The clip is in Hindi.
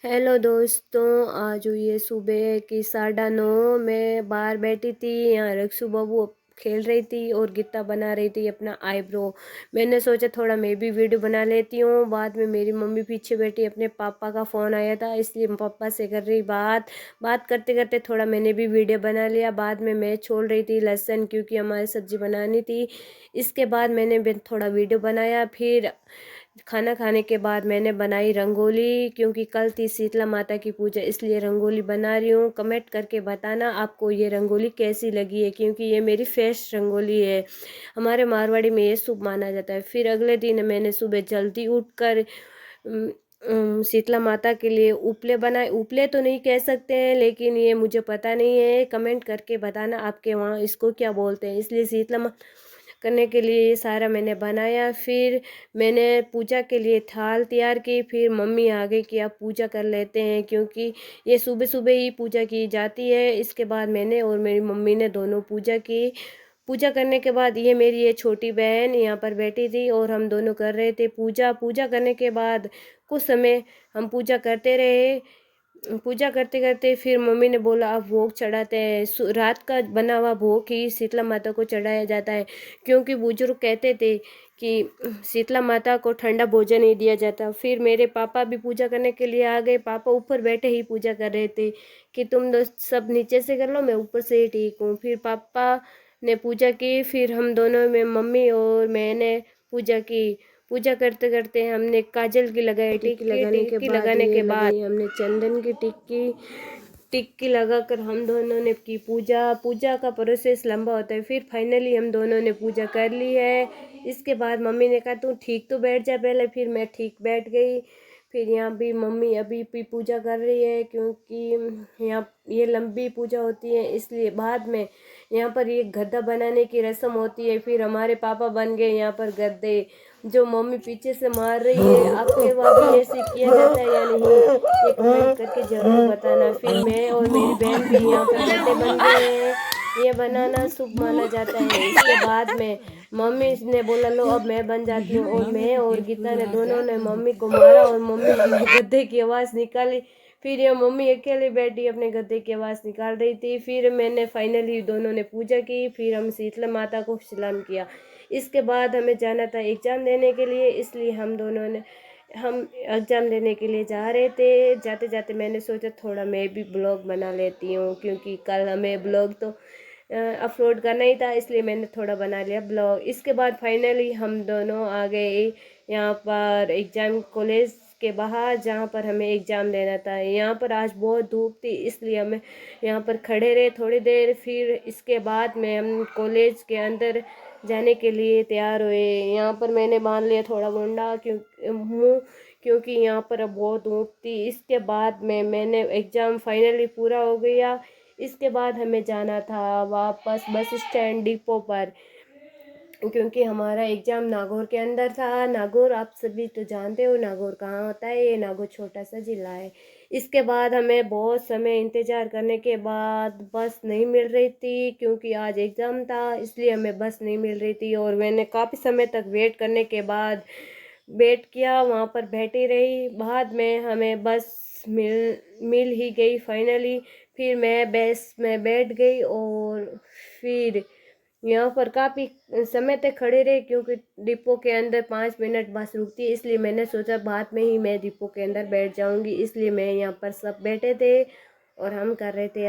हेलो दोस्तों, आज हुई है सुबह की 9:30। मैं बाहर बैठी थी, यहाँ रक्षु बाबू खेल रही थी और गीता बना रही थी अपना आईब्रो। मैंने सोचा थोड़ा मैं भी वीडियो बना लेती हूँ। बाद में मेरी मम्मी पीछे बैठी, अपने पापा का फ़ोन आया था इसलिए पापा से कर रही बात। बात करते करते थोड़ा मैंने भी वीडियो बना लिया। बाद में मैं छोड़ रही थी लहसुन, क्योंकि हमारी सब्जी बनानी थी। इसके बाद मैंने भी थोड़ा वीडियो बनाया। फिर खाना खाने के बाद मैंने बनाई रंगोली, क्योंकि कल थी शीतला माता की पूजा, इसलिए रंगोली बना रही हूँ। कमेंट करके बताना आपको ये रंगोली कैसी लगी है, क्योंकि ये मेरी फेस्ट रंगोली है। हमारे मारवाड़ी में ये शुभ माना जाता है। फिर अगले दिन मैंने सुबह जल्दी उठकर शीतला माता के लिए उपले बनाए। उपले तो नहीं कह सकते हैं, लेकिन ये मुझे पता नहीं है। कमेंट करके बताना आपके वहाँ इसको क्या बोलते हैं। इसलिए शीतला करने के लिए ये सारा मैंने बनाया। फिर मैंने पूजा के लिए थाल तैयार की। फिर मम्मी आ गई कि आप पूजा कर लेते हैं, क्योंकि ये सुबह सुबह ही पूजा की जाती है। इसके बाद मैंने और मेरी मम्मी ने दोनों पूजा की। पूजा करने के बाद ये छोटी बहन यहाँ पर बैठी थी और हम दोनों कर रहे थे पूजा। पूजा करने के बाद कुछ समय हम पूजा करते रहे। पूजा करते करते फिर मम्मी ने बोला अब भोग चढ़ाते हैं। रात का बना हुआ भोग ही शीतला माता को चढ़ाया जाता है, क्योंकि बुजुर्ग कहते थे कि शीतला माता को ठंडा भोजन नहीं दिया जाता। फिर मेरे पापा भी पूजा करने के लिए आ गए। पापा ऊपर बैठे ही पूजा कर रहे थे कि तुम दोस्त सब नीचे से कर लो, मैं ऊपर से ही ठीक हूँ। फिर पापा ने पूजा की। फिर हम दोनों में मम्मी और मैंने पूजा की। पूजा करते करते हमने काजल की लगाई। टिक्की लगाने के बाद हमने चंदन की टिक्की लगाकर हम दोनों ने की पूजा। पूजा का प्रोसेस लंबा होता है। फिर फाइनली हम दोनों ने पूजा कर ली है। इसके बाद मम्मी ने कहा तू ठीक तो बैठ जा पहले। फिर मैं ठीक बैठ गई। फिर यहाँ भी मम्मी अभी भी पूजा कर रही है, क्योंकि यहाँ ये लंबी पूजा होती है, इसलिए बाद में यहाँ पर ये गद्दा बनाने की रस्म होती है। फिर हमारे पापा बन गए यहाँ पर गद्दे, जो मम्मी पीछे से मार रही है। आपके वहाँ भी ऐसे किया जाता है या नहीं, ये कमेंट करके जरूर बताना। फिर मैं और मेरी बहन भी यहाँ पर गद्दे बन गए हैं। ये बनाना शुभ माना जाता है। इसके बाद में मम्मी ने बोला लो अब मैं बन जाती हूँ, और मैं और गीता ने दोनों ने मम्मी को मारा और मम्मी अपने गद्दे की आवाज़ निकाली। फिर ये मम्मी अकेले बैठी अपने गद्दे की आवाज़ निकाल रही थी। फिर मैंने फाइनली दोनों ने पूजा की। फिर हम शीतला माता को सलाम किया। इसके बाद हमें जाना था एग्ज़ाम देने के लिए, इसलिए हम एग्ज़ाम देने के लिए जा रहे थे। जाते जाते मैंने सोचा थोड़ा मैं भी ब्लॉग बना लेती हूँ, क्योंकि कल हमें ब्लॉग तो अपलोड करना ही था, इसलिए मैंने थोड़ा बना लिया ब्लॉग। इसके बाद फाइनली हम दोनों आ गए यहाँ पर एग्ज़ाम कॉलेज के बाहर, जहाँ पर हमें एग्ज़ाम देना था। यहाँ पर आज बहुत धूप थी, इसलिए हमें यहाँ पर खड़े रहे थोड़ी देर। फिर इसके बाद में हम कॉलेज के अंदर जाने के लिए तैयार हुए। यहाँ पर मैंने बांध लिया थोड़ा मुंडा क्योंकि यहाँ पर अब बहुत धूप थी। इसके बाद में मैंने एग्ज़ाम फाइनली पूरा हो गया। इसके बाद हमें जाना था वापस बस स्टैंड डिपो पर, क्योंकि हमारा एग्ज़ाम नागौर के अंदर था। नागौर आप सभी तो जानते हो नागौर कहाँ होता है। ये नागौर छोटा सा ज़िला है। इसके बाद हमें बहुत समय इंतज़ार करने के बाद बस नहीं मिल रही थी, क्योंकि आज एग्ज़ाम था, इसलिए हमें बस नहीं मिल रही थी। और मैंने काफ़ी समय तक वेट करने के बाद वेट किया, वहाँ पर बैठी रही। बाद में हमें बस मिल ही गई फाइनली। फिर मैं बस में बैठ गई और फिर यहाँ पर काफ़ी समय तक खड़े रहे, क्योंकि डिपो के अंदर 5 मिनट बस रुकती है, इसलिए मैंने सोचा बाद में ही मैं डिपो के अंदर बैठ जाऊंगी। इसलिए मैं यहाँ पर सब बैठे थे और हम कर रहे थे